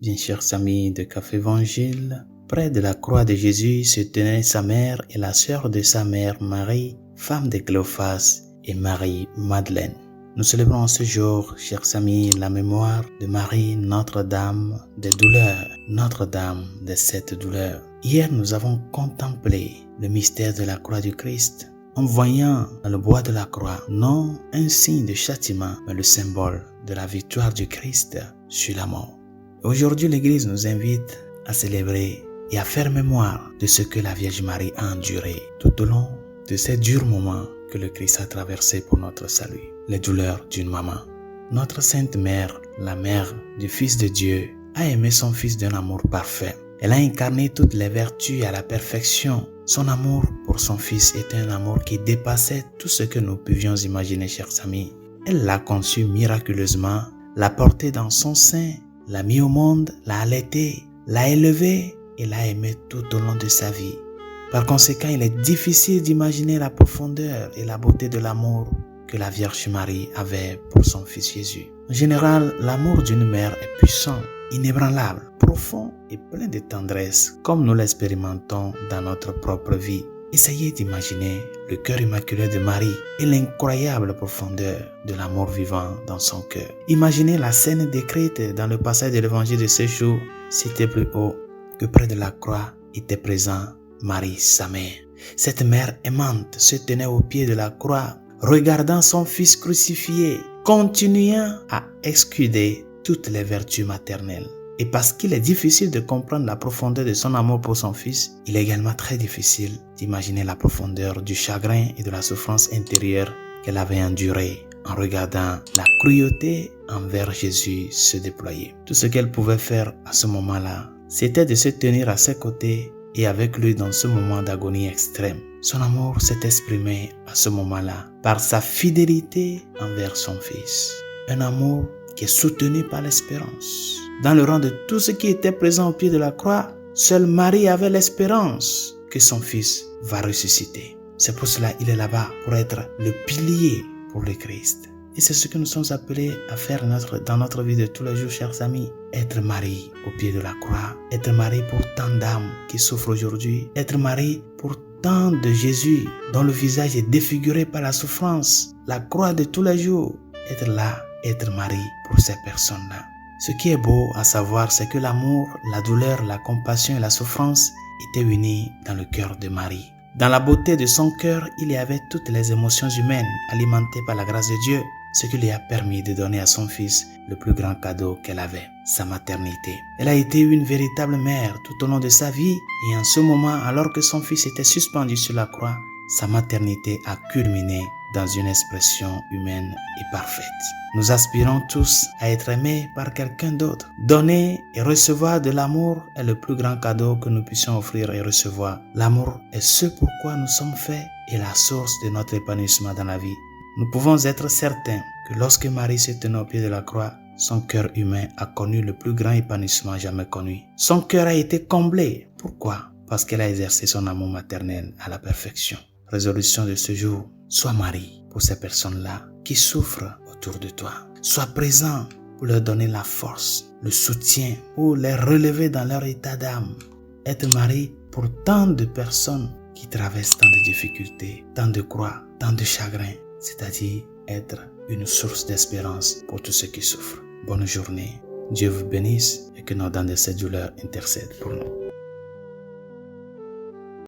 Bien chers amis de Café Évangile, près de la croix de Jésus se tenaient sa mère et la sœur de sa mère Marie, femme de Cléophas, et Marie-Madeleine. Nous célébrons en ce jour, chers amis, la mémoire de Marie, Notre-Dame des douleurs, Notre-Dame de cette douleur. Hier, nous avons contemplé le mystère de la croix du Christ, en voyant dans le bois de la croix non un signe de châtiment, mais le symbole de la victoire du Christ sur la mort. Aujourd'hui, l'Église nous invite à célébrer et à faire mémoire de ce que la Vierge Marie a enduré tout au long de ces durs moments que le Christ a traversé pour notre salut, les douleurs d'une maman. Notre Sainte Mère, la Mère du Fils de Dieu, a aimé son Fils d'un amour parfait. Elle a incarné toutes les vertus à la perfection. Son amour pour son Fils était un amour qui dépassait tout ce que nous pouvions imaginer, chers amis. Elle l'a conçu miraculeusement, l'a porté dans son sein, l'a mis au monde, l'a allaité, l'a élevé et l'a aimé tout au long de sa vie. Par conséquent, il est difficile d'imaginer la profondeur et la beauté de l'amour que la Vierge Marie avait pour son Fils Jésus. En général, l'amour d'une mère est puissant, inébranlable, profond et plein de tendresse, comme nous l'expérimentons dans notre propre vie. Essayez d'imaginer le cœur immaculé de Marie et l'incroyable profondeur de l'amour vivant dans son cœur. Imaginez la scène décrite dans le passage de l'évangile de ce jour, cité plus haut, que près de la croix était présent Marie, sa mère. Cette mère aimante se tenait au pied de la croix, regardant son Fils crucifié, continuant à excuser toutes les vertus maternelles. Et parce qu'il est difficile de comprendre la profondeur de son amour pour son Fils, il est également très difficile d'imaginer la profondeur du chagrin et de la souffrance intérieure qu'elle avait endurée en regardant la cruauté envers Jésus se déployer. Tout ce qu'elle pouvait faire à ce moment-là, c'était de se tenir à ses côtés et avec lui dans ce moment d'agonie extrême. Son amour s'est exprimé à ce moment-là par sa fidélité envers son Fils. Un amour qui est soutenu par l'espérance. Dans le rang de tous ceux qui étaient présents au pied de la croix, seule Marie avait l'espérance que son Fils va ressusciter. C'est pour cela qu'il est là-bas, pour être le pilier pour le Christ. Et c'est ce que nous sommes appelés à faire dans notre vie de tous les jours, chers amis. Être Marie au pied de la croix. Être Marie pour tant d'âmes qui souffrent aujourd'hui. Être Marie pour tant de Jésus dont le visage est défiguré par la souffrance. La croix de tous les jours. Être là, être Marie pour ces personnes-là. Ce qui est beau à savoir, c'est que l'amour, la douleur, la compassion et la souffrance étaient unis dans le cœur de Marie. Dans la beauté de son cœur, il y avait toutes les émotions humaines alimentées par la grâce de Dieu, ce qui lui a permis de donner à son Fils le plus grand cadeau qu'elle avait, sa maternité. Elle a été une véritable mère tout au long de sa vie et en ce moment, alors que son Fils était suspendu sur la croix, sa maternité a culminé dans une expression humaine et parfaite. Nous aspirons tous à être aimés par quelqu'un d'autre. Donner et recevoir de l'amour est le plus grand cadeau que nous puissions offrir et recevoir. L'amour est ce pourquoi nous sommes faits et la source de notre épanouissement dans la vie. Nous pouvons être certains que lorsque Marie se tenait au pied de la croix, son cœur humain a connu le plus grand épanouissement jamais connu. Son cœur a été comblé. Pourquoi? Parce qu'elle a exercé son amour maternel à la perfection. Résolution de ce jour, sois Marie pour ces personnes-là qui souffrent autour de toi. Sois présent pour leur donner la force, le soutien, pour les relever dans leur état d'âme. Être Marie pour tant de personnes qui traversent tant de difficultés, tant de croix, tant de chagrins, c'est-à-dire être une source d'espérance pour tous ceux qui souffrent. Bonne journée, Dieu vous bénisse et que nos dents de cette douleur intercèdent pour nous.